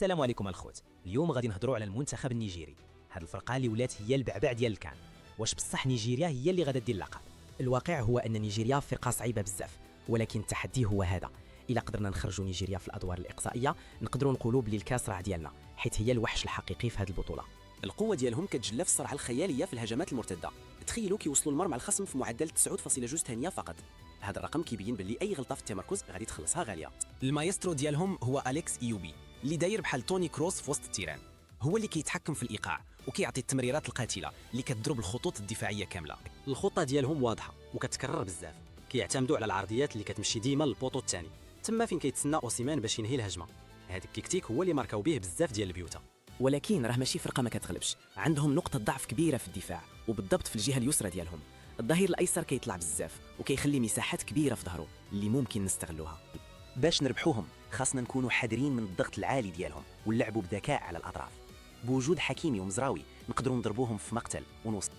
السلام عليكم الخوت. اليوم غادي نهضروا على المنتخب النيجيري. هاد الفرقه اللي ولات هي البعبع ديال الكان. واش بصح نيجيريا هي اللي غادا دير اللقب؟ الواقع هو ان نيجيريا فرقه صعيبه بزاف، ولكن التحدي هو هذا. الا قدرنا نخرجوا نيجيريا في الادوار الاقصائيه نقدروا نقولوا بلي الكاس راه ديالنا، حيت هي الوحش الحقيقي في هذه البطوله. القوه ديالهم كتجلى في السرعه الخياليه في الهجمات المرتده. تخيلوا كيوصلوا المرمى الخصم في معدل 9.2 ثانيه فقط. هذا الرقم كيبين باللي اي غلطه في التمركز غادي تخلصها غاليه. المايسترو ديالهم هو أليكس إيوبي، اللي داير بحال توني كروس في وسط التيران. هو اللي كيتحكم في الايقاع وكيعطي التمريرات القاتله اللي كتضرب الخطوط الدفاعيه كامله. الخطه ديالهم واضحه وكتكرر بزاف، كيعتمدوا على العرضيات اللي كتمشي ديما للبوطو الثاني، تما فين كيتسنى اوسيمان باش ينهي الهجمه. هذاك التكتيك هو اللي ماركاو به بزاف ديال البيوتا. ولكن راه ماشي فرقه ما كتغلبش، عندهم نقطه ضعف كبيره في الدفاع، وبالضبط في الجهه اليسرى ديالهم. الظهير الايسر كيطلع بزاف وكيخلي مساحات كبيره في ظهره اللي ممكن نستغلوها. باش نربحوهم خاصنا نكونوا حذرين من الضغط العالي ديالهم ونلعبوا بذكاء على الاطراف. بوجود حكيمي ومزراوي نقدروا نضربوهم في مقتل ونوصل